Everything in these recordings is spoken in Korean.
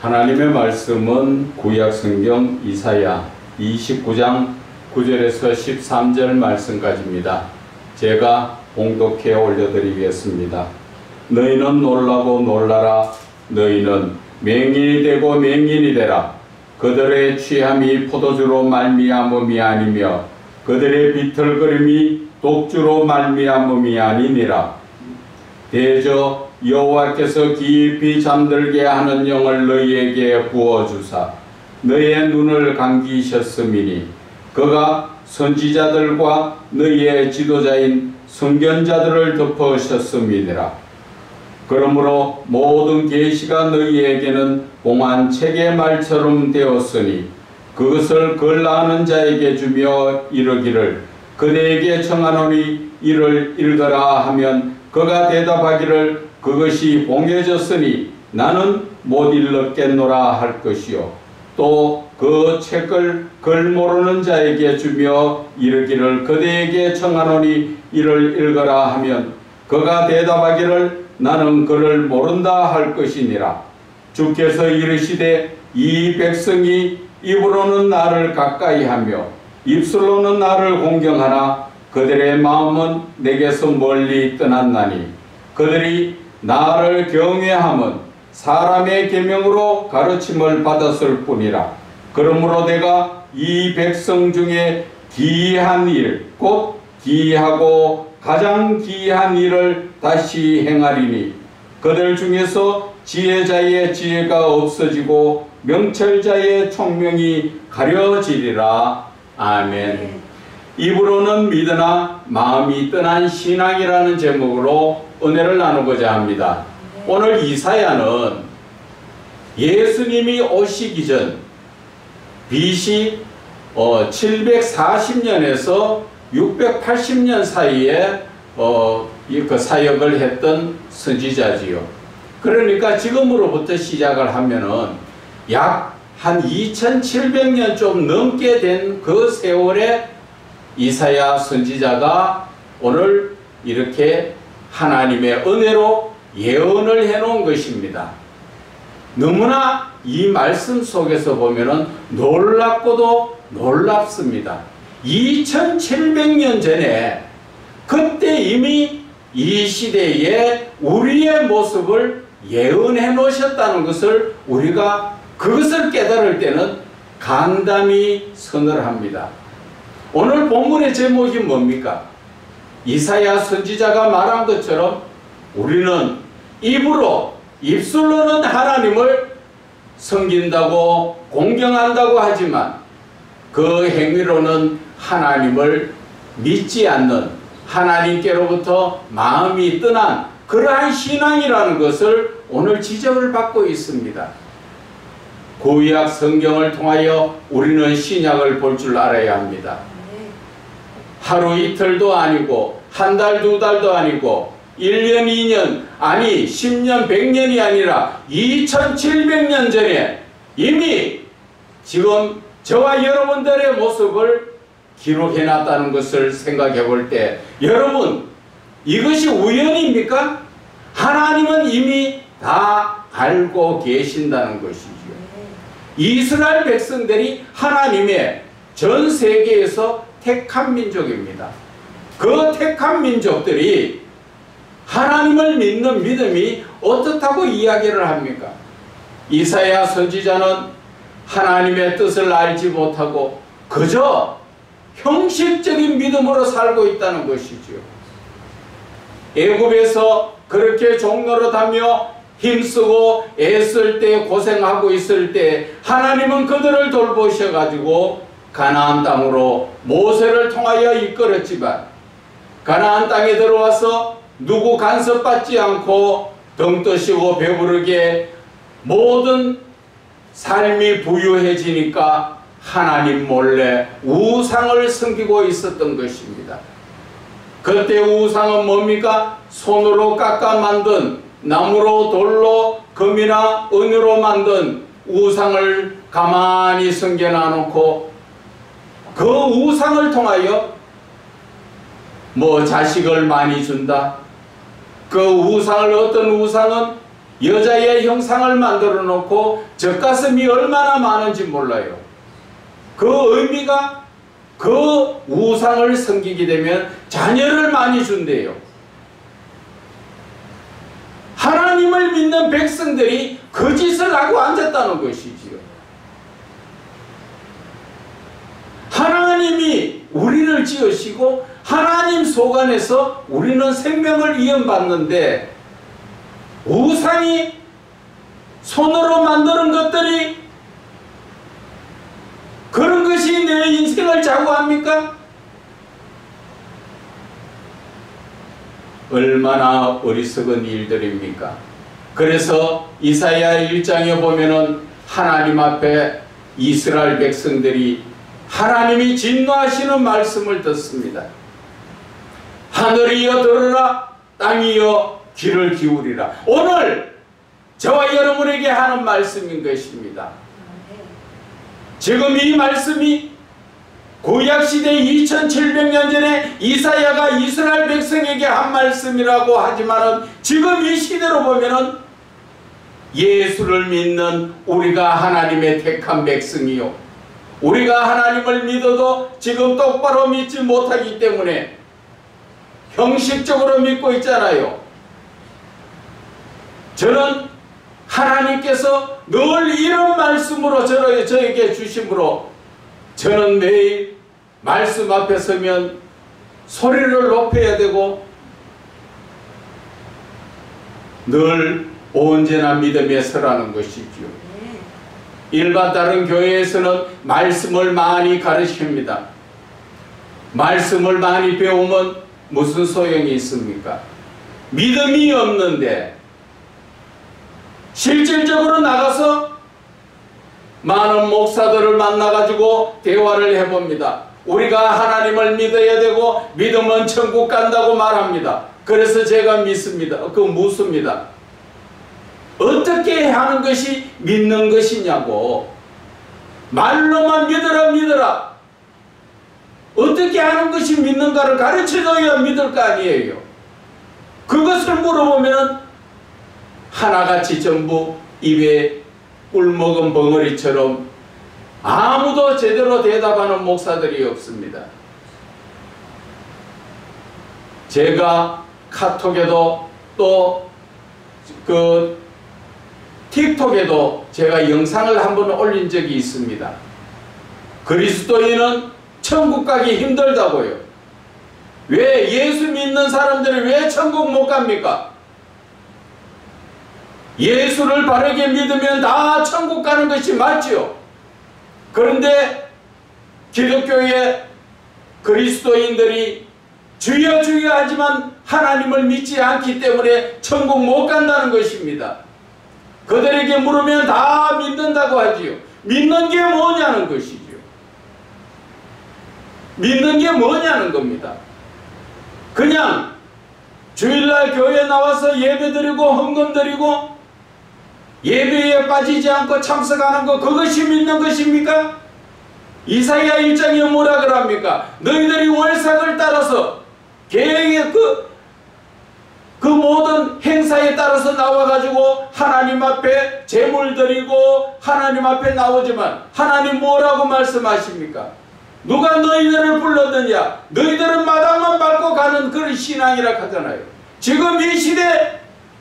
하나님의 말씀은 구약성경 이사야 29장 9절에서 13절 말씀까지입니다. 제가 봉독해 올려드리겠습니다. 너희는 놀라고 놀라라. 너희는 맹인이 되고 맹인이 되라. 그들의 취함이 포도주로 말미암음이 아니며 그들의 비틀거림이 독주로 말미암음이 아니니라. 대저 여호와께서 깊이 잠들게 하는 영을 너희에게 부어주사 너희의 눈을 감기셨음이니 그가 선지자들과 너희의 지도자인 선견자들을 덮으셨음이니라. 그러므로 모든 계시가 너희에게는 봉한 책의 말처럼 되었으니 그것을 글라하는 자에게 주며 이르기를 그대에게 청하노니 이를 읽어라 하면 그가 대답하기를 그것이 봉해졌으니 나는 못 읽겠노라 할 것이요 또 그 책을 글 모르는 자에게 주며 이르기를 그대에게 청하노니 이를 읽어라 하면 그가 대답하기를 나는 그를 모른다 할 것이니라. 주께서 이르시되 이 백성이 입으로는 나를 가까이 하며 입술로는 나를 공경하나 그들의 마음은 내게서 멀리 떠났나니 그들이 나를 경외함은 사람의 계명으로 가르침을 받았을 뿐이라. 그러므로 내가 이 백성 중에 기이한 일, 곧 기이하고 가장 기이한 일을 다시 행하리니 그들 중에서 지혜자의 지혜가 없어지고 명철자의 총명이 가려지리라. 아멘. 입으로는 믿으나 마음이 떠난 신앙이라는 제목으로 은혜를 나누고자 합니다. 오늘 이사야는 예수님이 오시기 전 BC 740년에서 680년 사이에 그 사역을 했던 선지자지요. 그러니까 지금으로부터 시작을 하면은 약 한 2700년 좀 넘게 된 그 세월에 이사야 선지자가 오늘 이렇게 하나님의 은혜로 예언을 해놓은 것입니다. 너무나 이 말씀 속에서 보면은 놀랍고도 놀랍습니다. 2700년 전에 그때 이미 이 시대에 우리의 모습을 예언해 놓으셨다는 것을 우리가 그것을 깨달을 때는 간담이 선을 합니다. 오늘 본문의 제목이 뭡니까? 이사야 선지자가 말한 것처럼 우리는 입술로는 하나님을 섬긴다고 공경한다고 하지만 그 행위로는 하나님을 믿지 않는 하나님께로부터 마음이 떠난 그러한 신앙이라는 것을 오늘 지적을 받고 있습니다. 구약 성경을 통하여 우리는 신약을 볼 줄 알아야 합니다. 하루 이틀도 아니고 한 달, 두 달도 아니고 1년, 2년, 아니 10년, 100년이 아니라 2700년 전에 이미 지금 저와 여러분들의 모습을 기록해 놨다는 것을 생각해 볼 때 여러분 이것이 우연입니까? 하나님은 이미 다 알고 계신다는 것이지요. 이스라엘 백성들이 하나님의 전 세계에서 택한 민족입니다. 그 택한 민족들이 하나님을 믿는 믿음이 어떻다고 이야기를 합니까? 이사야 선지자는 하나님의 뜻을 알지 못하고 그저 형식적인 믿음으로 살고 있다는 것이지요. 애굽에서 그렇게 종노릇하며 힘쓰고 애쓸 때 고생하고 있을 때 하나님은 그들을 돌보셔가지고 가나안 땅으로 모세를 통하여 이끌었지만 가나안 땅에 들어와서 누구 간섭받지 않고 등 뜨시고 배부르게 모든 삶이 부유해지니까 하나님 몰래 우상을 섬기고 있었던 것입니다. 그때 우상은 뭡니까? 손으로 깎아 만든 나무로 돌로 금이나 은으로 만든 우상을 가만히 숨겨놔놓고 그 우상을 통하여 뭐 자식을 많이 준다. 그 우상을 어떤 우상은 여자의 형상을 만들어 놓고 젖가슴이 얼마나 많은지 몰라요. 그 의미가 그 우상을 섬기게 되면 자녀를 많이 준대요. 하나님을 믿는 백성들이 거짓을 하고 앉았다는 것이지요. 하나님이 우리를 지으시고 하나님 속 안에서 우리는 생명을 이어받는데 우상이 손으로 만드는 것들이 그런 것이 내 인생을 좌우합니까? 얼마나 어리석은 일들입니까? 그래서 이사야 1장에 보면은 하나님 앞에 이스라엘 백성들이 하나님이 진노하시는 말씀을 듣습니다. 하늘이여 들으라, 땅이여 귀를 기울이라. 오늘 저와 여러분에게 하는 말씀인 것입니다. 지금 이 말씀이 구약시대 2700년 전에 이사야가 이스라엘 백성에게 한 말씀이라고 하지만은 지금 이 시대로 보면은 예수를 믿는 우리가 하나님의 택한 백성이요, 우리가 하나님을 믿어도 지금 똑바로 믿지 못하기 때문에 형식적으로 믿고 있잖아요. 저는 하나님께서 늘 이런 말씀으로 저에게 주심으로 저는 매일 말씀 앞에 서면 소리를 높여야 되고 늘 언제나 믿음에 서라는 것이지요. 일반 다른 교회에서는 말씀을 많이 가르칩니다. 말씀을 많이 배우면 무슨 소용이 있습니까? 믿음이 없는데 실질적으로 나가서 많은 목사들을 만나가지고 대화를 해봅니다. 우리가 하나님을 믿어야 되고 믿으면 천국 간다고 말합니다. 그래서 제가 믿습니다. 묻습니다. 어떻게 하는 것이 믿는 것이냐고. 말로만 믿어라 믿어라. 어떻게 하는 것이 믿는가를 가르쳐줘야 믿을 거 아니에요. 그것을 물어보면 하나같이 전부 입에 꿀먹은 벙어리처럼 아무도 제대로 대답하는 목사들이 없습니다. 제가 카톡에도 또 틱톡에도 제가 영상을 한번 올린 적이 있습니다. 그리스도인은 천국 가기 힘들다고요. 왜 예수 믿는 사람들이 왜 천국 못 갑니까? 예수를 바르게 믿으면 다 천국 가는 것이 맞지요. 그런데 기독교의 그리스도인들이 주여 주여 하지만 하나님을 믿지 않기 때문에 천국 못 간다는 것입니다. 그들에게 물으면 다 믿는다고 하지요. 믿는 게 뭐냐는 것이지요. 믿는 게 뭐냐는 겁니다. 그냥 주일날 교회에 나와서 예배드리고 헌금드리고 예배에 빠지지 않고 참석하는 것, 그것이 믿는 것입니까? 이사야 1장에 뭐라 그럽니까? 너희들이 월삭을 따라서 계획의 그 모든 행사에 따라서 나와가지고 하나님 앞에 제물 드리고 하나님 앞에 나오지만 하나님 뭐라고 말씀하십니까? 누가 너희들을 불렀느냐? 너희들은 마당만 밟고 가는 그런 신앙이라 하잖아요. 지금 이 시대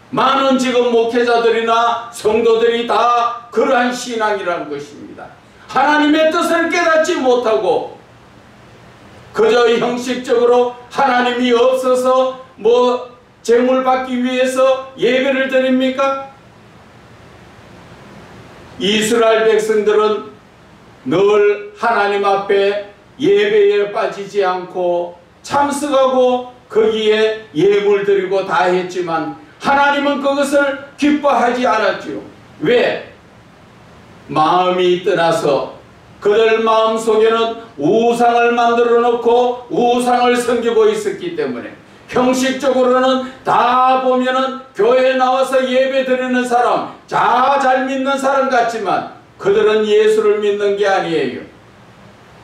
많은 지금 목회자들이나 성도들이 다 그러한 신앙이라는 것입니다. 하나님의 뜻을 깨닫지 못하고 그저 형식적으로 하나님이 없어서 제물 받기 위해서 예배를 드립니까? 이스라엘 백성들은 늘 하나님 앞에 예배에 빠지지 않고 참석하고 거기에 예물 드리고 다 했지만 하나님은 그것을 기뻐하지 않았지요. 왜? 마음이 떠나서 그들 마음속에는 우상을 만들어 놓고 우상을 섬기고 있었기 때문에 형식적으로는 다 보면은 교회에 나와서 예배 드리는 사람, 잘 믿는 사람 같지만 그들은 예수를 믿는 게 아니에요.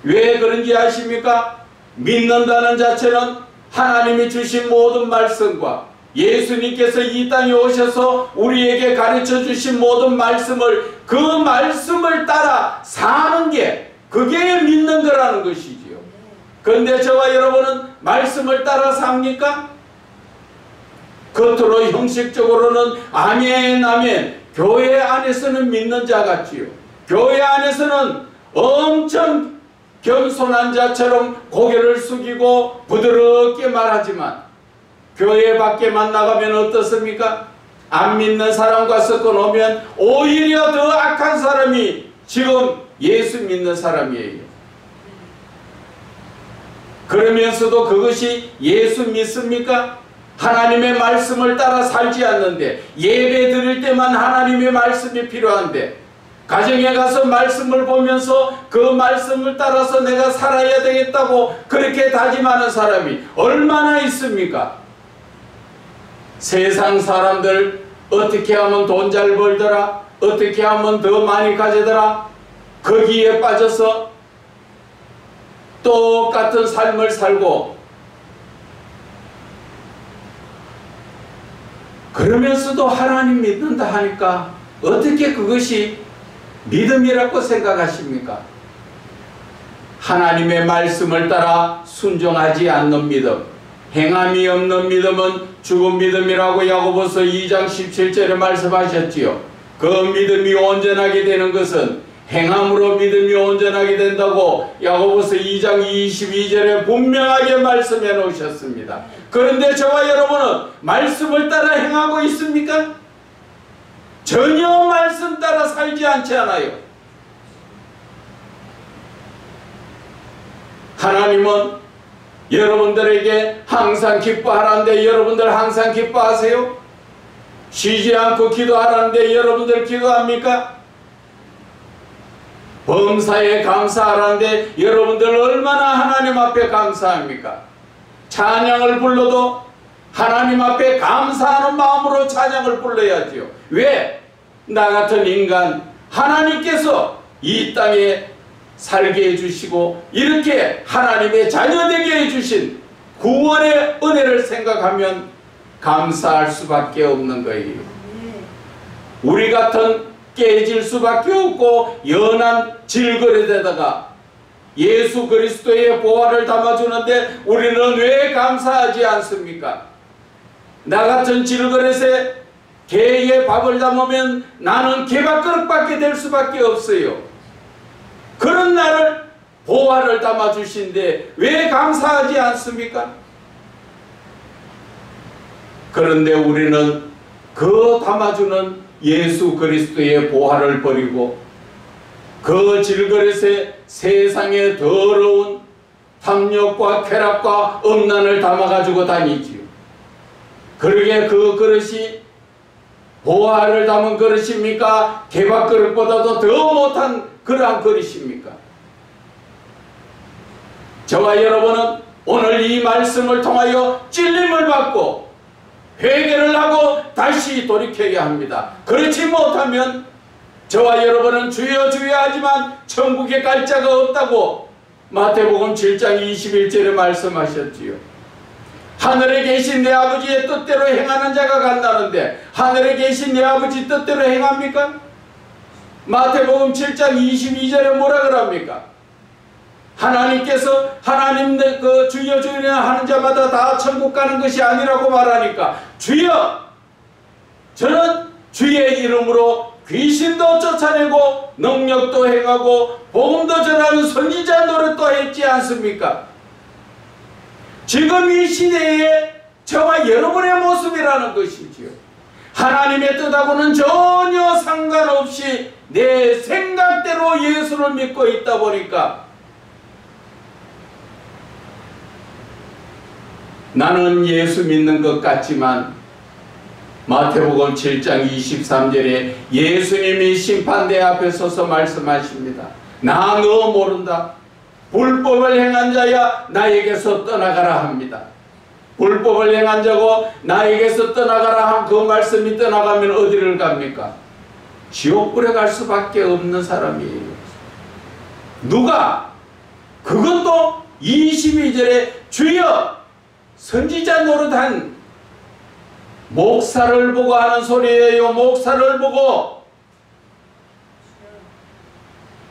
왜 그런지 아십니까? 믿는다는 자체는 하나님이 주신 모든 말씀과 예수님께서 이 땅에 오셔서 우리에게 가르쳐 주신 모든 말씀을, 그 말씀을 따라 사는 게, 그게 믿는 거라는 것이지요. 그런데 저와 여러분은 말씀을 따라 삽니까? 겉으로 형식적으로는 아멘 아멘, 교회 안에서는 믿는 자 같지요. 교회 안에서는 엄청 겸손한 자처럼 고개를 숙이고 부드럽게 말하지만 교회 밖에만 나가면 어떻습니까? 안 믿는 사람과 섞어 놓으면 오히려 더 악한 사람이 지금 예수 믿는 사람이에요. 그러면서도 그것이 예수 믿습니까? 하나님의 말씀을 따라 살지 않는데, 예배 드릴 때만 하나님의 말씀이 필요한데, 가정에 가서 말씀을 보면서 그 말씀을 따라서 내가 살아야 되겠다고 그렇게 다짐하는 사람이 얼마나 있습니까? 세상 사람들 어떻게 하면 돈 잘 벌더라, 어떻게 하면 더 많이 가지더라, 거기에 빠져서 똑같은 삶을 살고, 그러면서도 하나님 믿는다 하니까 어떻게 그것이 믿음이라고 생각하십니까? 하나님의 말씀을 따라 순종하지 않는 믿음, 행함이 없는 믿음은 죽은 믿음이라고 야고보서 2장 17절에 말씀하셨지요. 그 믿음이 온전하게 되는 것은 행함으로 믿음이 온전하게 된다고 야고보서 2장 22절에 분명하게 말씀해 놓으셨습니다. 그런데 저와 여러분은 말씀을 따라 행하고 있습니까? 전혀 말씀 따라 살지 않지 않아요. 하나님은 여러분들에게 항상 기뻐하라는데 여러분들 항상 기뻐하세요? 쉬지 않고 기도하라는데 여러분들 기도합니까? 범사에 감사하라는데 여러분들 얼마나 하나님 앞에 감사합니까? 찬양을 불러도 하나님 앞에 감사하는 마음으로 찬양을 불러야지요. 왜? 나 같은 인간 하나님께서 이 땅에 살게 해주시고 이렇게 하나님의 자녀되게 해주신 구원의 은혜를 생각하면 감사할 수밖에 없는 거예요. 우리 같은 깨질 수밖에 없고 연한 질거리에다가 예수 그리스도의 보화를 담아주는데 우리는 왜 감사하지 않습니까? 나 같은 질그릇에 개의 밥을 담으면 나는 개밥그릇밖에 될 수밖에 없어요. 그런 나를 보화를 담아주신데 왜 감사하지 않습니까? 그런데 우리는 그 담아주는 예수 그리스도의 보화를 버리고 그 질그릇에 세상의 더러운 탐욕과 쾌락과 음란을 담아가지고 다니지요. 그러게 그 그릇이 보화를 담은 그릇입니까? 개밥그릇보다도 더 못한 그러한 그릇입니까? 저와 여러분은 오늘 이 말씀을 통하여 찔림을 받고 회개를 하고 다시 돌이켜야 합니다. 그렇지 못하면 저와 여러분은 주여 주여 하지만 천국에 갈 자가 없다고 마태복음 7장 21절에 말씀하셨지요. 하늘에 계신 내 아버지의 뜻대로 행하는 자가 간다는데 하늘에 계신 내 아버지 뜻대로 행합니까? 마태복음 7장 22절에 뭐라 그럽니까? 하나님께서 하나님 그 주여 주여 하는 자마다 다 천국 가는 것이 아니라고 말하니까 주여 저는 주의 이름으로 귀신도 쫓아내고 능력도 행하고 복음도 전하는 선지자 노릇도 했지 않습니까? 지금 이 시대에 저와 여러분의 모습이라는 것이지요. 하나님의 뜻하고는 전혀 상관없이 내 생각대로 예수를 믿고 있다 보니까 나는 예수 믿는 것 같지만 마태복음 7장 23절에 예수님이 심판대 앞에 서서 말씀하십니다. 나 너 모른다. 불법을 행한 자야 나에게서 떠나가라 합니다. 불법을 행한 자고 나에게서 떠나가라 한 그 말씀이 떠나가면 어디를 갑니까? 지옥불에 갈 수밖에 없는 사람이에요. 누가? 그것도 22절에 주여 선지자 노릇한 목사를 보고 하는 소리예요. 목사를 보고.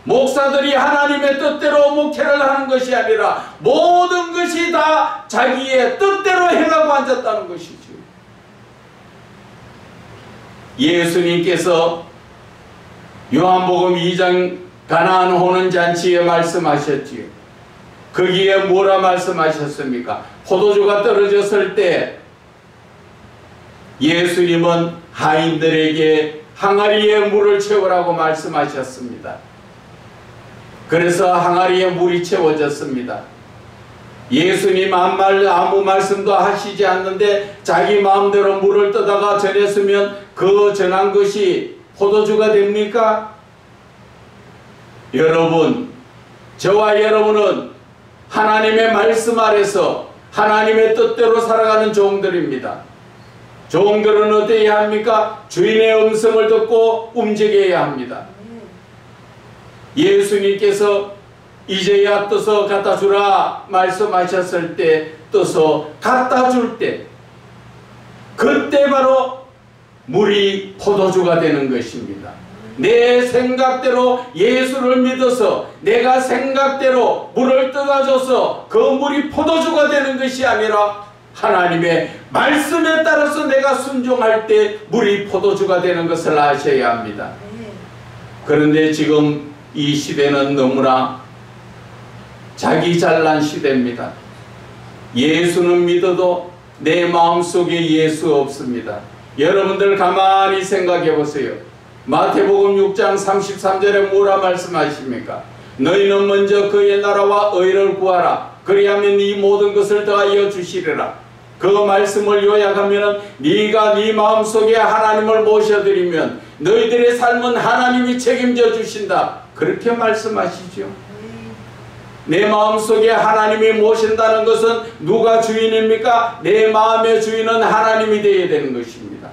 목사들이 하나님의 뜻대로 목회를 하는 것이 아니라 모든 것이 다 자기의 뜻대로 행하고 앉았다는 것이죠. 예수님께서 요한복음 2장 가나안 호는 잔치에 말씀하셨지요. 거기에 뭐라 말씀하셨습니까? 포도주가 떨어졌을 때 예수님은 하인들에게 항아리에 물을 채우라고 말씀하셨습니다. 그래서 항아리에 물이 채워졌습니다. 예수님 아무 말씀도 하시지 않는데 자기 마음대로 물을 떠다가 전했으면 그 전한 것이 포도주가 됩니까? 여러분, 저와 여러분은 하나님의 말씀 아래서 하나님의 뜻대로 살아가는 종들입니다. 종들은 어때야 합니까? 주인의 음성을 듣고 움직여야 합니다. 예수님께서 이제야 떠서 갖다 주라 말씀하셨을 때 떠서 갖다 줄 때 그때 바로 물이 포도주가 되는 것입니다. 내 생각대로 예수를 믿어서 내가 생각대로 물을 떠다줘서 그 물이 포도주가 되는 것이 아니라 하나님의 말씀에 따라서 내가 순종할 때 물이 포도주가 되는 것을 아셔야 합니다. 그런데 지금 이 시대는 너무나 자기 잘난 시대입니다. 예수는 믿어도 내 마음속에 예수 없습니다. 여러분들 가만히 생각해 보세요. 마태복음 6장 33절에 뭐라 말씀하십니까? 너희는 먼저 그의 나라와 의를 구하라. 그리하면 이 모든 것을 더하여 주시리라. 그 말씀을 요약하면 네가 네 마음속에 하나님을 모셔드리면 너희들의 삶은 하나님이 책임져 주신다. 그렇게 말씀하시죠. 내 마음속에 하나님이 모신다는 것은 누가 주인입니까? 내 마음의 주인은 하나님이 되어야 되는 것입니다.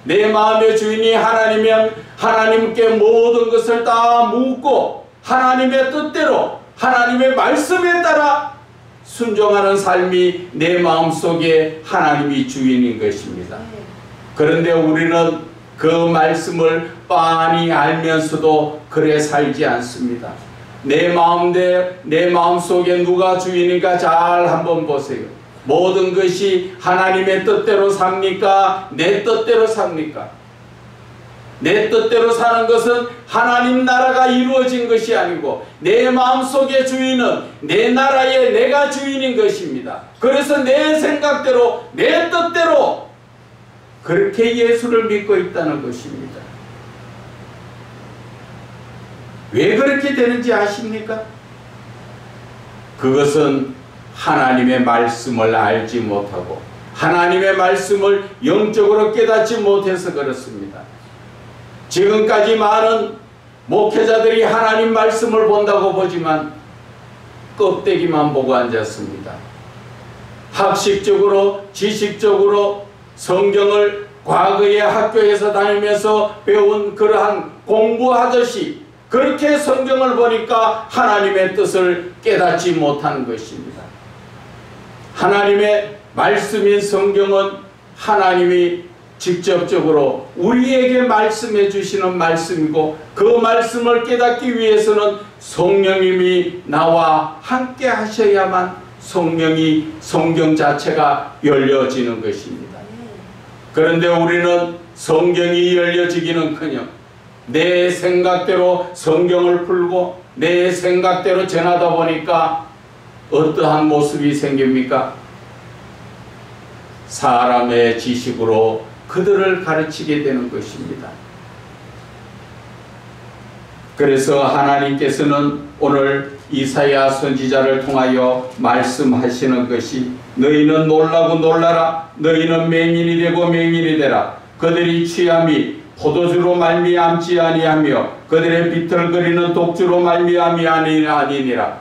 내 마음의 주인이 하나님이면 하나님께 모든 것을 다 묻고 하나님의 뜻대로 하나님의 말씀에 따라 순종하는 삶이 내 마음속에 하나님이 주인인 것입니다. 그런데 우리는 그 말씀을 빤히 알면서도 그래 살지 않습니다. 내 마음속에 누가 주인인가 잘 한번 보세요. 모든 것이 하나님의 뜻대로 삽니까? 내 뜻대로 삽니까? 내 뜻대로 사는 것은 하나님 나라가 이루어진 것이 아니고 내 마음속의 주인은 내 나라의 내가 주인인 것입니다. 그래서 내 생각대로 내 뜻대로 그렇게 예수를 믿고 있다는 것입니다. 왜 그렇게 되는지 아십니까? 그것은 하나님의 말씀을 알지 못하고 하나님의 말씀을 영적으로 깨닫지 못해서 그렇습니다. 지금까지 많은 목회자들이 하나님 말씀을 본다고 보지만 껍데기만 보고 앉았습니다. 학식적으로 지식적으로 성경을 과거의 학교에서 다니면서 배운 그러한 공부하듯이 그렇게 성경을 보니까 하나님의 뜻을 깨닫지 못하는 것입니다. 하나님의 말씀인 성경은 하나님이 직접적으로 우리에게 말씀해 주시는 말씀이고 그 말씀을 깨닫기 위해서는 성령님이 나와 함께 하셔야만 성경 자체가 열려지는 것입니다. 그런데 우리는 성경이 열려지기는커녕 내 생각대로 성경을 풀고 내 생각대로 전하다 보니까 어떠한 모습이 생깁니까? 사람의 지식으로 그들을 가르치게 되는 것입니다. 그래서 하나님께서는 오늘 이사야 선지자를 통하여 말씀하시는 것이 너희는 놀라고 놀라라. 너희는 맹인이 되고 맹인이 되라. 그들이 취함이 포도주로 말미암지 아니하며 그들의 비틀거리는 독주로 말미암이 아니니라.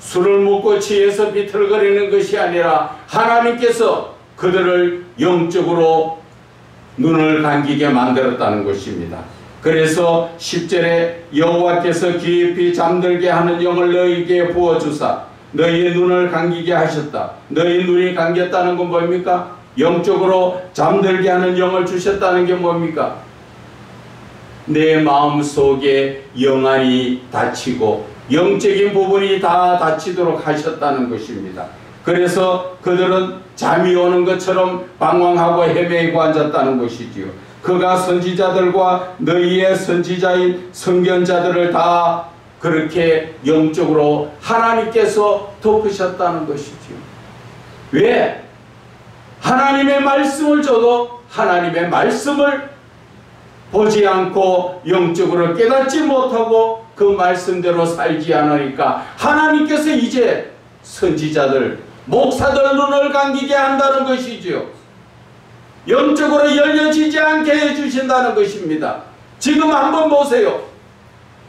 술을 먹고 취해서 비틀거리는 것이 아니라 하나님께서 그들을 영적으로 눈을 감기게 만들었다는 것입니다. 그래서 10절에 여호와께서 깊이 잠들게 하는 영을 너희에게 부어주사 너희의 눈을 감기게 하셨다. 너희 눈이 감겼다는 건 뭡니까? 영적으로 잠들게 하는 영을 주셨다는 게 뭡니까? 내 마음속에 영안이 닫히고 영적인 부분이 다 닫히도록 하셨다는 것입니다. 그래서 그들은 잠이 오는 것처럼 방황하고 헤매고 앉았다는 것이지요. 그가 선지자들과 너희의 선지자인 선견자들을 다 그렇게 영적으로 하나님께서 덮으셨다는 것이지요. 왜? 하나님의 말씀을 줘도 하나님의 말씀을 보지 않고 영적으로 깨닫지 못하고 그 말씀대로 살지 않으니까 하나님께서 이제 선지자들, 목사들 눈을 감기게 한다는 것이지요. 영적으로 열려지지 않게 해주신다는 것입니다. 지금 한번 보세요.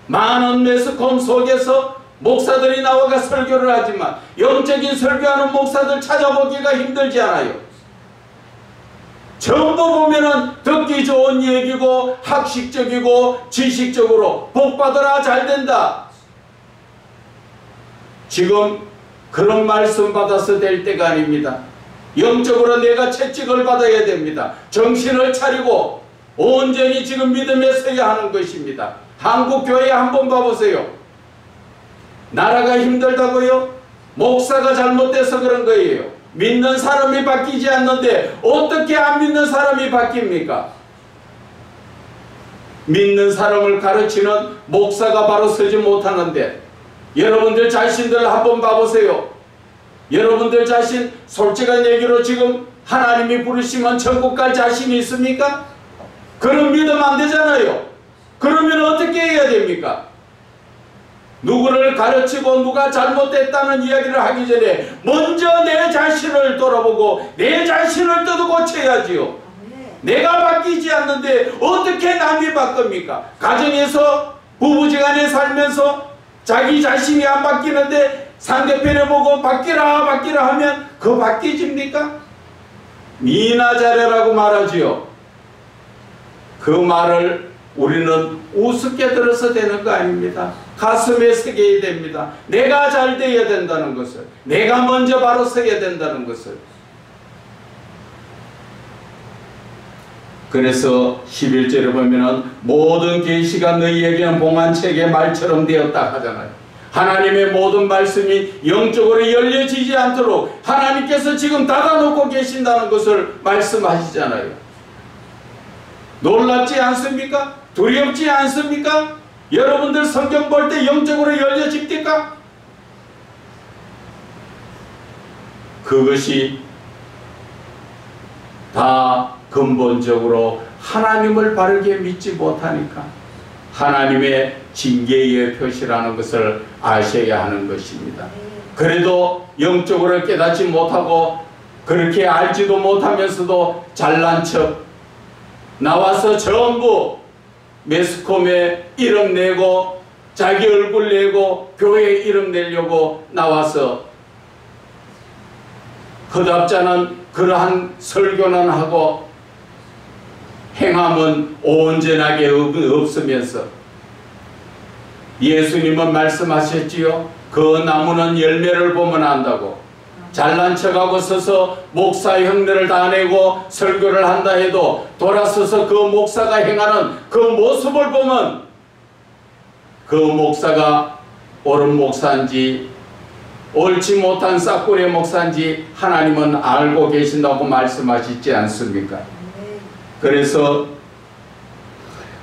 많은 매스컴 속에서 목사들이 나와가 설교를 하지만 영적인 설교하는 목사들 찾아보기가 힘들지 않아요. 전부 보면은 듣기 좋은 얘기고 학식적이고 지식적으로 복받으라 잘된다. 지금 그런 말씀 받아서 될 때가 아닙니다. 영적으로 내가 채찍을 받아야 됩니다. 정신을 차리고 온전히 지금 믿음에 서야 하는 것입니다. 한국 교회 한번 봐보세요. 나라가 힘들다고요? 목사가 잘못돼서 그런 거예요. 믿는 사람이 바뀌지 않는데 어떻게 안 믿는 사람이 바뀝니까? 믿는 사람을 가르치는 목사가 바로 서지 못하는데 여러분들 자신들 한번 봐보세요. 여러분들 자신 솔직한 얘기로 지금 하나님이 부르시면 천국 갈 자신이 있습니까? 그럼 믿으면 안 되잖아요. 그러면 어떻게 해야 됩니까? 누구를 가르치고 누가 잘못됐다는 이야기를 하기 전에 먼저 내 자신을 돌아보고 내 자신을 뜯어고쳐야지요. 내가 바뀌지 않는데 어떻게 남이 바뀝니까? 가정에서 부부지간에 살면서 자기 자신이 안 바뀌는데 상대편에 보고 바뀌라 바뀌라 하면 그 바뀌집니까? 미나 잘해라고 말하지요. 그 말을 우리는 우습게 들어서 되는 거 아닙니다. 가슴에 새겨야 됩니다. 내가 잘 돼야 된다는 것을, 내가 먼저 바로 서야 된다는 것을. 그래서 11절에 보면은 모든 계시가 너희에게는 봉안책의 말처럼 되었다 하잖아요. 하나님의 모든 말씀이 영적으로 열려지지 않도록 하나님께서 지금 닫아놓고 계신다는 것을 말씀하시잖아요. 놀랍지 않습니까? 두렵지 않습니까? 여러분들 성경 볼 때 영적으로 열려집니까? 그것이 다 근본적으로 하나님을 바르게 믿지 못하니까 하나님의 징계의 표시라는 것을 아셔야 하는 것입니다. 그래도 영적으로 깨닫지 못하고 그렇게 알지도 못하면서도 잘난 척 나와서 전부 매스컴에 이름 내고 자기 얼굴 내고 교회 이름 내려고 나와서 허답자는 그러한 설교는 하고 행함은 온전하게 없으면서 예수님은 말씀하셨지요. 그 나무는 열매를 보면 안다고. 잘난 척하고 서서 목사 흉내를 다 내고 설교를 한다 해도 돌아서서 그 목사가 행하는 그 모습을 보면 그 목사가 옳은 목사인지 옳지 못한 싹구려 목사인지 하나님은 알고 계신다고 말씀하시지 않습니까? 그래서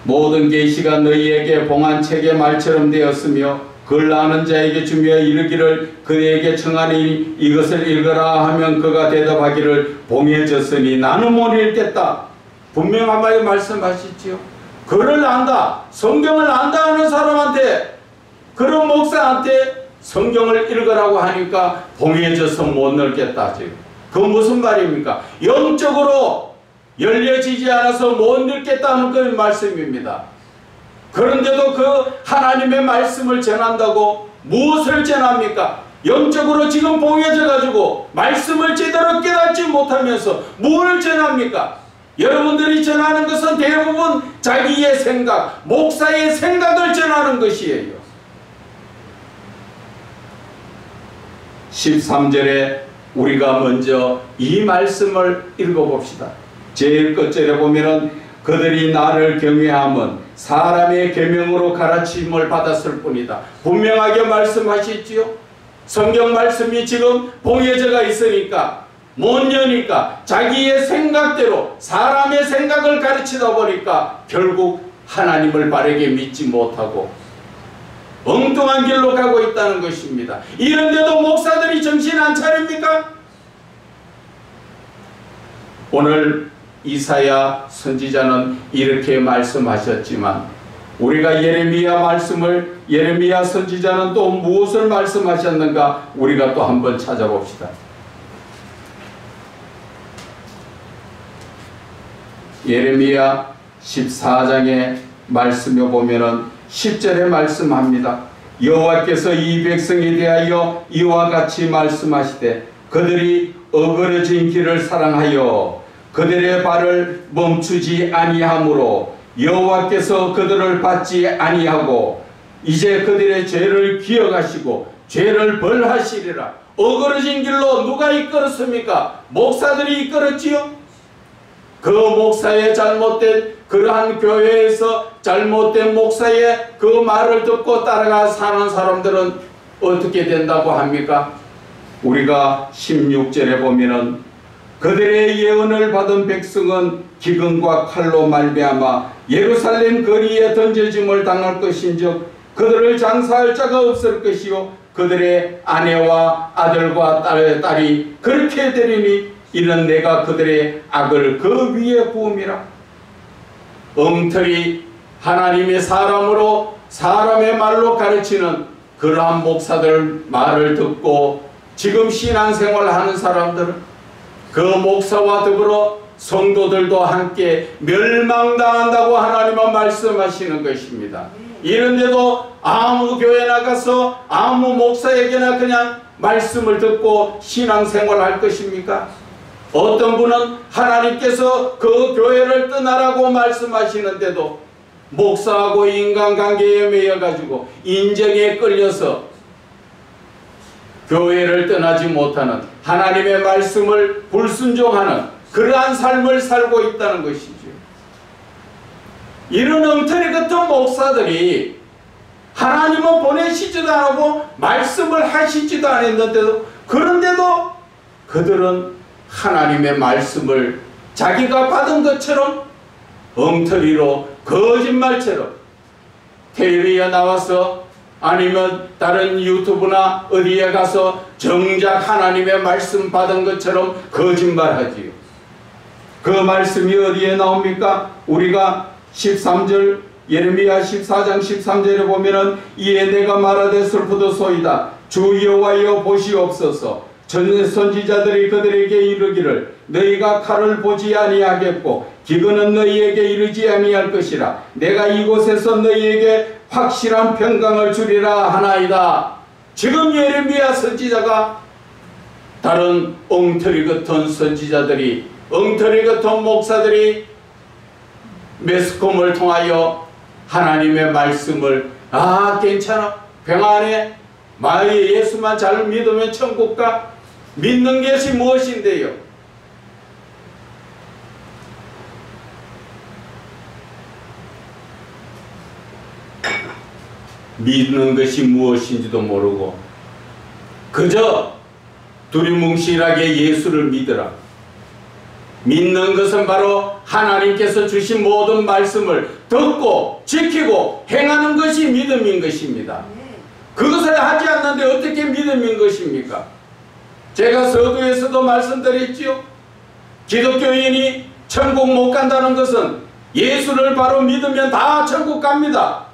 모든 계시가 너희에게 봉안책의 말처럼 되었으며 그걸 아는 자에게 주며 이르기를 그에게 청하니 이것을 읽어라 하면 그가 대답하기를 봉해졌으니 나는 못 읽겠다. 분명하게 말씀하시지요. 글을 안다, 성경을 안다 하는 사람한테, 그런 목사한테 성경을 읽으라고 하니까 봉해져서 못 읽겠다. 그 무슨 말입니까? 영적으로 열려지지 않아서 못 읽겠다는 그 말씀입니다. 그런데도 그 하나님의 말씀을 전한다고 무엇을 전합니까? 영적으로 지금 봉해져 가지고 말씀을 제대로 깨닫지 못하면서 뭘 전합니까? 여러분들이 전하는 것은 대부분 자기의 생각, 목사의 생각을 전하는 것이에요. 13절에 우리가 먼저 이 말씀을 읽어봅시다. 제일 끝절에 보면은 그들이 나를 경외함은 사람의 계명으로 가르침을 받았을 뿐이다. 분명하게 말씀하셨지요. 성경 말씀이 지금 봉해져가 있으니까 못 여니까 자기의 생각대로 사람의 생각을 가르치다 보니까 결국 하나님을 바르게 믿지 못하고 엉뚱한 길로 가고 있다는 것입니다. 이런데도 목사들이 정신 안 차립니까? 오늘 이사야 선지자는 이렇게 말씀하셨지만 우리가 예레미야 선지자는 또 무엇을 말씀하셨는가 우리가 또 한번 찾아봅시다. 예레미야 14장의 말씀에 보면은 10절에 말씀합니다. 여호와께서 이 백성에 대하여 이와 같이 말씀하시되 그들이 어그러진 길을 사랑하여 그들의 발을 멈추지 아니하므로 여호와께서 그들을 받지 아니하고 이제 그들의 죄를 기억하시고 죄를 벌하시리라. 어그러진 길로 누가 이끌었습니까? 목사들이 이끌었지요. 그 목사의 잘못된 그러한 교회에서 잘못된 목사의 그 말을 듣고 따라가 사는 사람들은 어떻게 된다고 합니까? 우리가 16절에 보면은 그들의 예언을 받은 백성은 기근과 칼로 말미암아 예루살렘 거리에 던져짐을 당할 것인즉 그들을 장사할 자가 없을 것이요 그들의 아내와 아들과 딸이 그렇게 되리니 이는 내가 그들의 악을 그 위에 부음이라. 엉터리 하나님의 사람으로 사람의 말로 가르치는 그러한 목사들 말을 듣고 지금 신앙생활 하는 사람들은 그 목사와 더불어 성도들도 함께 멸망당한다고 하나님은 말씀하시는 것입니다. 이런데도 아무 교회 나가서 아무 목사에게나 그냥 말씀을 듣고 신앙생활 할 것입니까? 어떤 분은 하나님께서 그 교회를 떠나라고 말씀하시는데도 목사하고 인간관계에 매여가지고 인정에 끌려서 교회를 떠나지 못하는 하나님의 말씀을 불순종하는 그러한 삶을 살고 있다는 것이죠. 이런 엉터리 같은 목사들이 하나님은 보내시지도 않고 말씀을 하시지도 않았는데도 그런데도 그들은 하나님의 말씀을 자기가 받은 것처럼 엉터리로 거짓말처럼 텔레비에 나와서 아니면 다른 유튜브나 어디에 가서 정작 하나님의 말씀 받은 것처럼 거짓말하지요. 그 말씀이 어디에 나옵니까? 우리가 13절 예레미야 14장 13절에 보면은 이에 내가 말하되 슬프도소이다 주 여호와여 보시옵소서 선지자들이 그들에게 이르기를 너희가 칼을 보지 아니하겠고 기근은 너희에게 이르지 아니할 것이라 내가 이곳에서 너희에게 확실한 평강을 주리라 하나이다. 지금 예레미야 선지자가 다른 엉터리 같은 선지자들이 엉터리 같은 목사들이 매스컴을 통하여 하나님의 말씀을 괜찮아 평안해 마의 예수만 잘 믿으면 천국 가 믿는 것이 무엇인데요? 믿는 것이 무엇인지도 모르고 그저 두리뭉실하게 예수를 믿으라. 믿는 것은 바로 하나님께서 주신 모든 말씀을 듣고 지키고 행하는 것이 믿음인 것입니다. 그것을 하지 않는데 어떻게 믿음인 것입니까? 제가 서두에서도 말씀드렸지요. 기독교인이 천국 못 간다는 것은 예수를 바로 믿으면 다 천국 갑니다.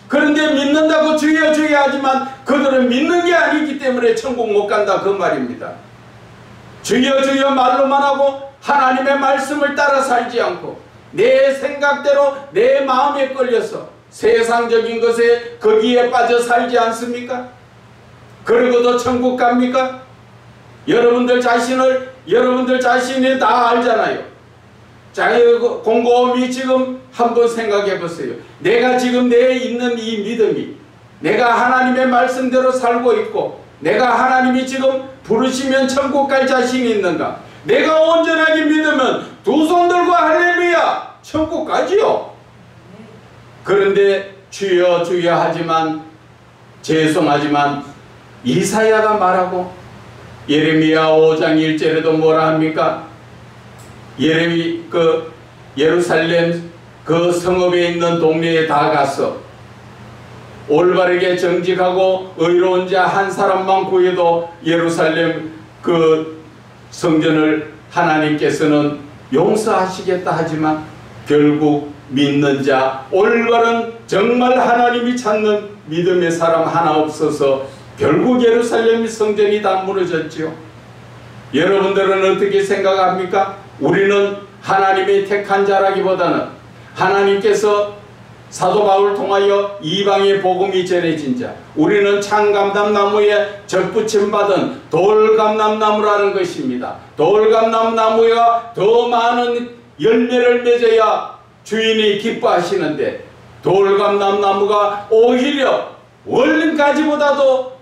그런데 믿는다고 주여 주여 하지만 그들은 믿는 게 아니기 때문에 천국 못 간다 그 말입니다. 주여 주여 말로만 하고 하나님의 말씀을 따라 살지 않고 내 생각대로 내 마음에 끌려서 세상적인 것에 거기에 빠져 살지 않습니까? 그러고도 천국 갑니까? 여러분들 자신이 다 알잖아요. 자, 곰곰이 지금 한번 생각해 보세요. 내가 지금 내 있는 이 믿음이 내가 하나님의 말씀대로 살고 있고 내가 하나님이 지금 부르시면 천국 갈 자신이 있는가? 내가 온전하게 믿으면 두 손 들고 할렐루야 천국 가지요. 그런데 주여 주여 하지만 죄송하지만 이사야가 말하고 예레미야 5장 1절에도 뭐라 합니까? 예루살렘 그 성읍에 있는 동네에 다 가서 올바르게 정직하고 의로운 자 한 사람만 구해도 예루살렘 그 성전을 하나님께서는 용서하시겠다 하지만 결국 믿는 자 올바른 정말 하나님이 찾는 믿음의 사람 하나 없어서 결국 예루살렘 성전이 다 무너졌지요. 여러분들은 어떻게 생각합니까? 우리는 하나님의 택한 자라기보다는 하나님께서 사도 바울을 통하여 이방의 복음이 전해진 자, 우리는 창감람나무에 접붙임 받은 돌감람나무라는 것입니다. 돌감람나무가 더 많은 열매를 맺어야 주인이 기뻐하시는데 돌감람나무가 오히려 원림가지보다도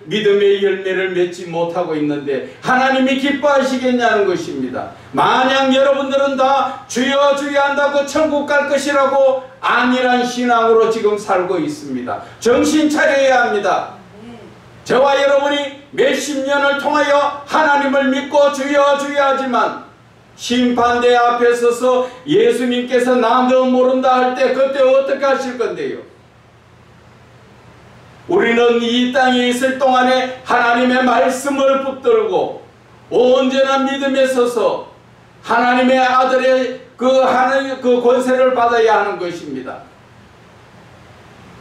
믿음의 열매를 맺지 못하고 있는데 하나님이 기뻐하시겠냐는 것입니다. 만약 여러분들은 다 주여 주여 한다고 천국 갈 것이라고 안일한 신앙으로 지금 살고 있습니다. 정신 차려야 합니다. 저와 여러분이 몇십 년을 통하여 하나님을 믿고 주여 주여 하지만 심판대 앞에 서서 예수님께서 나 너 모른다 할 때 그때 어떻게 하실 건데요? 우리는 이 땅에 있을 동안에 하나님의 말씀을 붙들고 온전한 믿음에 서서 하나님의 아들의 그 권세를 받아야 하는 것입니다.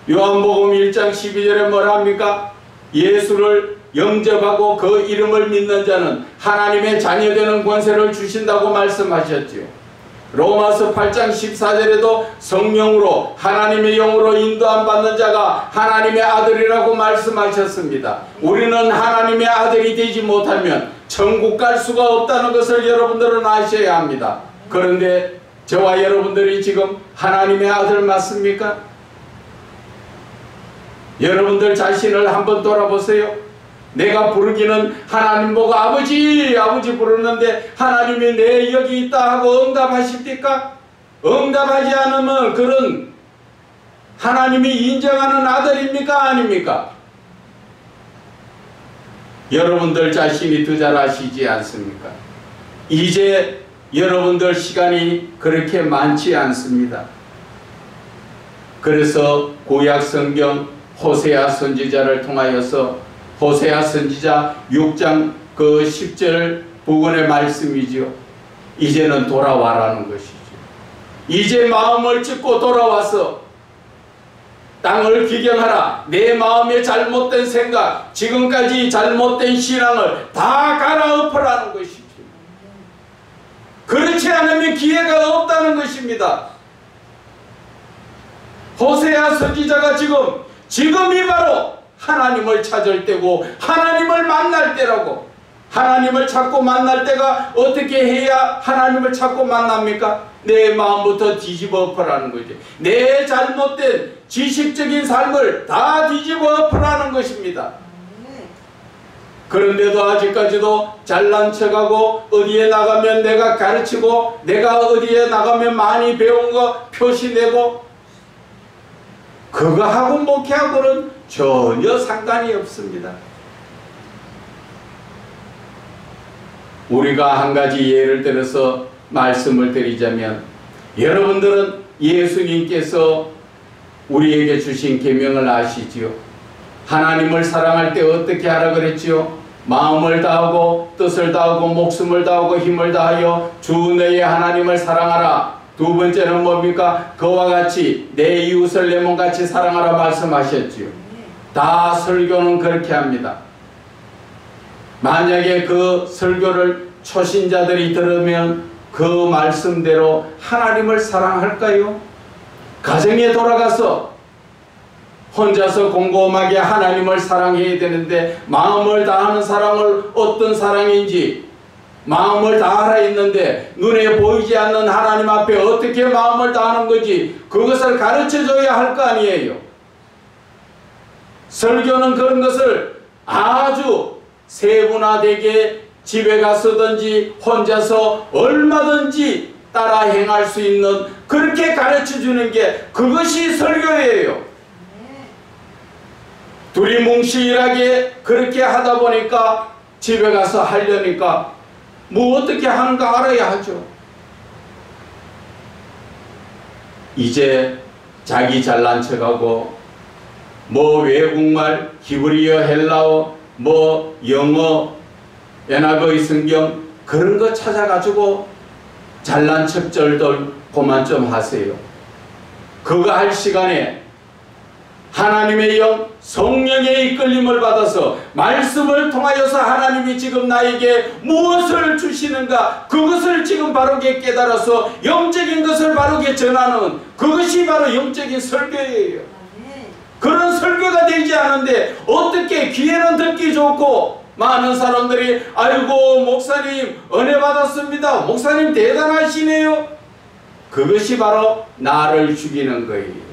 요한복음 1장 12절에 뭐라 합니까? 예수를 영접하고 그 이름을 믿는 자는 하나님의 자녀되는 권세를 주신다고 말씀하셨지요. 로마서 8장 14절에도 성령으로 하나님의 영으로 인도함 받는 자가 하나님의 아들이라고 말씀하셨습니다. 우리는 하나님의 아들이 되지 못하면 천국 갈 수가 없다는 것을 여러분들은 아셔야 합니다. 그런데 저와 여러분들이 지금 하나님의 아들 맞습니까? 여러분들 자신을 한번 돌아보세요. 내가 부르기는 하나님 보고 아버지 아버지 부르는데 하나님이 내 여기 있다 하고 응답하십니까? 응답하지 않으면 그런 하나님이 인정하는 아들입니까? 아닙니까? 여러분들 자신이 더 잘 아시지 않습니까? 이제 여러분들 시간이 그렇게 많지 않습니다. 그래서 구약 성경 호세아 선지자를 통하여서 호세아 선지자 6장 그 10절 부근의 말씀이죠. 이제는 돌아와라는 것이죠. 이제 마음을 찢고 돌아와서 땅을 기경하라. 내 마음의 잘못된 생각, 지금까지 잘못된 신앙을 다 갈아엎으라는 것이죠. 그렇지 않으면 기회가 없다는 것입니다. 호세아 선지자가 지금이 바로 하나님을 찾을 때고 하나님을 만날 때라고. 하나님을 찾고 만날 때가 어떻게 해야 하나님을 찾고 만납니까? 내 마음부터 뒤집어 엎으라는 거죠. 내 잘못된 지식적인 삶을 다 뒤집어 엎으라는 것입니다. 그런데도 아직까지도 잘난 척하고 어디에 나가면 내가 가르치고 내가 어디에 나가면 많이 배운 거 표시내고 그거하고 목회하고는 전혀 상관이 없습니다. 우리가 한 가지 예를 들어서 말씀을 드리자면 여러분들은 예수님께서 우리에게 주신 계명을 아시지요? 하나님을 사랑할 때 어떻게 하라 그랬지요? 마음을 다하고 뜻을 다하고 목숨을 다하고 힘을 다하여 주 너의 하나님을 사랑하라. 두 번째는 뭡니까? 그와 같이 내 이웃을 내 몸같이 사랑하라 말씀하셨지요. 다 설교는 그렇게 합니다. 만약에 그 설교를 초신자들이 들으면 그 말씀대로 하나님을 사랑할까요? 가정에 돌아가서 혼자서 곰곰하게 하나님을 사랑해야 되는데 마음을 다하는 사랑을 어떤 사랑인지 마음을 다하라 했는데 눈에 보이지 않는 하나님 앞에 어떻게 마음을 다하는 건지 그것을 가르쳐줘야 할 거 아니에요. 설교는 그런 것을 아주 세분화되게 집에 가서든지 혼자서 얼마든지 따라 행할 수 있는 그렇게 가르쳐주는 게 그것이 설교예요. 둘이 뭉실하게 그렇게 하다 보니까 집에 가서 하려니까 뭐 어떻게 하는가 알아야 하죠. 이제 자기 잘난 척하고 뭐 외국말, 히브리어, 헬라어, 뭐 영어, 연합의 성경 그런 거 찾아가지고 잘난 척절들 그만 좀 하세요. 그거 할 시간에 하나님의 영 성령의 이끌림을 받아서 말씀을 통하여서 하나님이 지금 나에게 무엇을 주시는가 그것을 지금 바르게 깨달아서 영적인 것을 바르게 전하는 그것이 바로 영적인 설교예요. 그런 설교가 되지 않은데 어떻게 귀에는 듣기 좋고 많은 사람들이 아이고 목사님 은혜 받았습니다. 목사님 대단하시네요. 그것이 바로 나를 죽이는 거예요.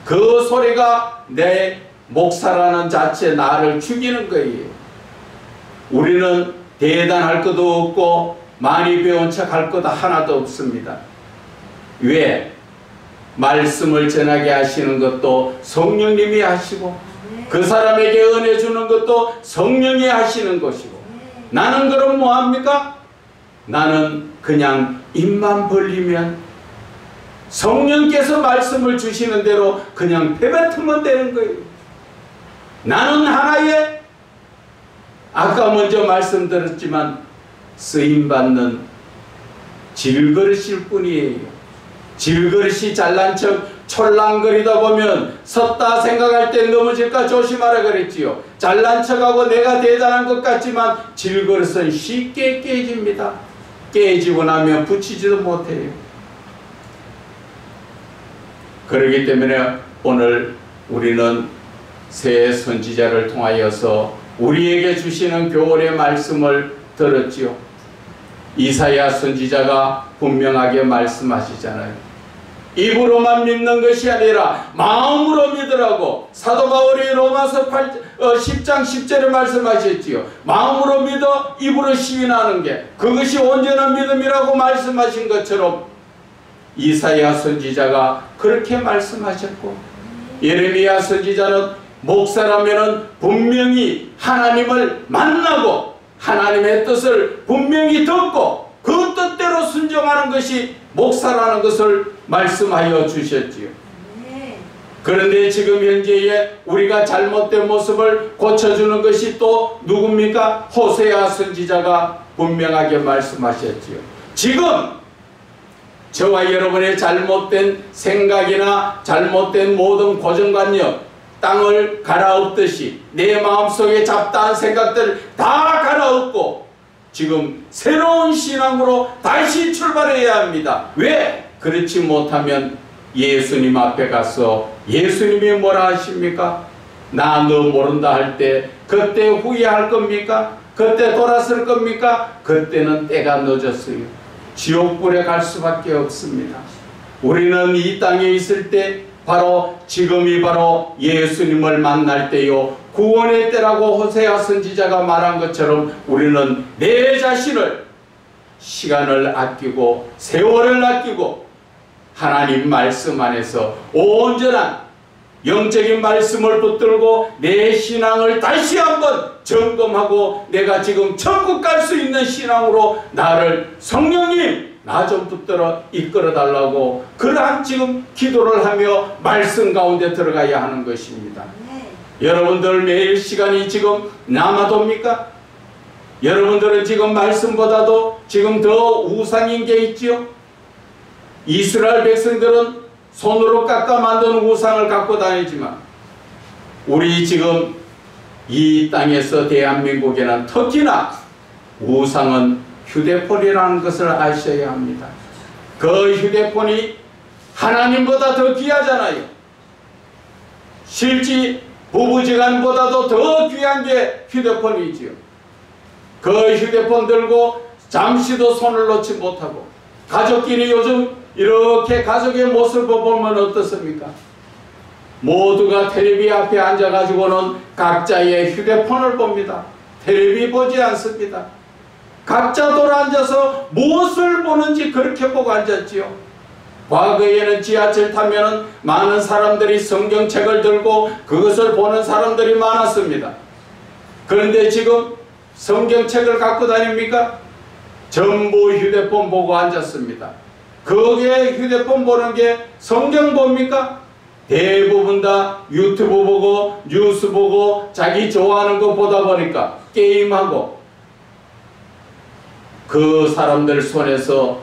그 소리가 내 목사라는 자체 나를 죽이는 거예요. 우리는 대단할 것도 없고 많이 배운 척 할 것도 하나도 없습니다. 왜? 말씀을 전하게 하시는 것도 성령님이 하시고 그 사람에게 은혜 주는 것도 성령이 하시는 것이고 나는 그럼 뭐합니까? 나는 그냥 입만 벌리면 성령께서 말씀을 주시는 대로 그냥 배뱉으면 되는 거예요. 나는 하나의 아까 먼저 말씀드렸지만 쓰임받는 질그릇일 뿐이에요. 질그릇이 잘난 척 촐랑거리다 보면 섰다 생각할 때 넘어질까 조심하라 그랬지요. 잘난 척하고 내가 대단한 것 같지만 질그릇은 쉽게 깨집니다. 깨지고 나면 붙이지도 못해요. 그렇기 때문에 오늘 우리는 새 선지자를 통하여서 우리에게 주시는 교훈의 말씀을 들었지요. 이사야 선지자가 분명하게 말씀하시잖아요. 입으로만 믿는 것이 아니라 마음으로 믿으라고 사도 바울이 로마서 10장 10절에 말씀하셨지요. 마음으로 믿어 입으로 시인하는 게 그것이 온전한 믿음이라고 말씀하신 것처럼 이사야 선지자가 그렇게 말씀하셨고 예레미야 선지자는 목사라면은 분명히 하나님을 만나고 하나님의 뜻을 분명히 듣고 그 뜻대로 순종하는 것이 목사라는 것을 말씀하여 주셨지요. 그런데 지금 현재의 우리가 잘못된 모습을 고쳐주는 것이 또 누굽니까? 호세아 선지자가 분명하게 말씀하셨지요. 지금 저와 여러분의 잘못된 생각이나 잘못된 모든 고정관념 땅을 갈아엎듯이 내 마음속에 잡다한 생각들 다 갈아엎고 지금 새로운 신앙으로 다시 출발해야 합니다. 왜? 그렇지 못하면 예수님 앞에 가서 예수님이 뭐라 하십니까? 나 너 모른다 할 때 그때 후회할 겁니까? 그때 돌아설 겁니까? 그때는 때가 늦었어요. 지옥불에 갈 수밖에 없습니다. 우리는 이 땅에 있을 때 바로 지금이 바로 예수님을 만날 때요 구원의 때라고 호세아 선지자가 말한 것처럼 우리는 내 자신을 시간을 아끼고 세월을 아끼고 하나님 말씀 안에서 온전한 영적인 말씀을 붙들고 내 신앙을 다시 한번 점검하고 내가 지금 천국 갈 수 있는 신앙으로 나를 성령님 나 좀 붙들어 이끌어 달라고 그러한 지금 기도를 하며 말씀 가운데 들어가야 하는 것입니다. 여러분들 매일 시간이 지금 남아돕니까? 여러분들은 지금 말씀보다도 지금 더 우상인 게 있지요? 이스라엘 백성들은 손으로 깎아 만든 우상을 갖고 다니지만 우리 지금 이 땅에서 대한민국에는 특히나 우상은 휴대폰이라는 것을 아셔야 합니다. 그 휴대폰이 하나님보다 더 귀하잖아요. 실제 부부지간보다도 더 귀한 게 휴대폰이지요. 그 휴대폰 들고 잠시도 손을 놓지 못하고 가족끼리 요즘 이렇게 가족의 모습을 보면 어떻습니까? 모두가 텔레비 앞에 앉아가지고는 각자의 휴대폰을 봅니다. 텔레비 보지 않습니다. 각자 돌아앉아서 무엇을 보는지 그렇게 보고 앉았지요. 과거에는 지하철 타면은 많은 사람들이 성경책을 들고 그것을 보는 사람들이 많았습니다. 그런데 지금 성경책을 갖고 다닙니까? 전부 휴대폰 보고 앉았습니다. 거기에 휴대폰 보는 게 성경 봅니까? 대부분 다 유튜브 보고 뉴스 보고 자기 좋아하는 거 보다 보니까 게임하고, 그 사람들 손에서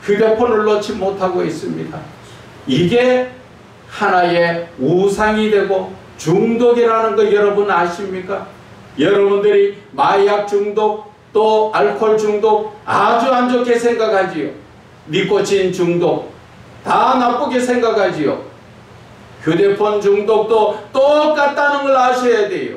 휴대폰을 놓지 못하고 있습니다. 이게 하나의 우상이 되고 중독이라는 거 여러분 아십니까? 여러분들이 마약 중독 또 알코올 중독 아주 안 좋게 생각하지요. 니코틴 중독 다 나쁘게 생각하지요. 휴대폰 중독도 똑같다는 걸 아셔야 돼요.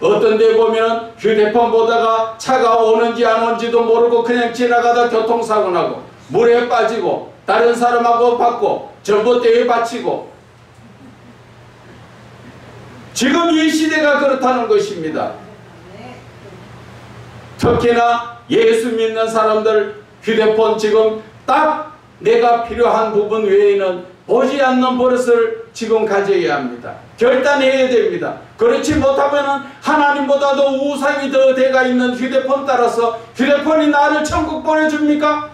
어떤 데 보면 휴대폰 보다가 차가 오는지 안 오는지도 모르고 그냥 지나가다 교통사고 나고 물에 빠지고 다른 사람하고 받고 전봇대에 받치고, 지금 이 시대가 그렇다는 것입니다. 특히나 예수 믿는 사람들 휴대폰 지금 딱 내가 필요한 부분 외에는 보지 않는 버릇을 지금 가져야 합니다. 결단해야 됩니다. 그렇지 못하면 하나님보다도 우상이 더 대가 있는 휴대폰 따라서 휴대폰이 나를 천국 보내줍니까?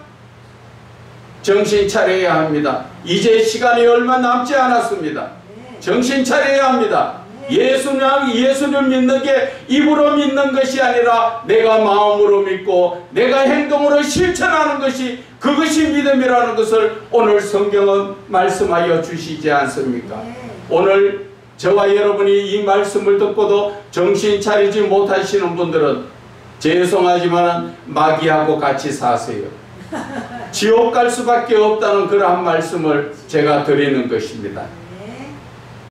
정신 차려야 합니다. 이제 시간이 얼마 남지 않았습니다. 정신 차려야 합니다. 예수를 믿는 게 입으로 믿는 것이 아니라 내가 마음으로 믿고 내가 행동으로 실천하는 것이, 그것이 믿음이라는 것을 오늘 성경은 말씀하여 주시지 않습니까? 오늘 저와 여러분이 이 말씀을 듣고도 정신 차리지 못하시는 분들은 죄송하지만 마귀하고 같이 사세요. 지옥 갈 수밖에 없다는 그러한 말씀을 제가 드리는 것입니다.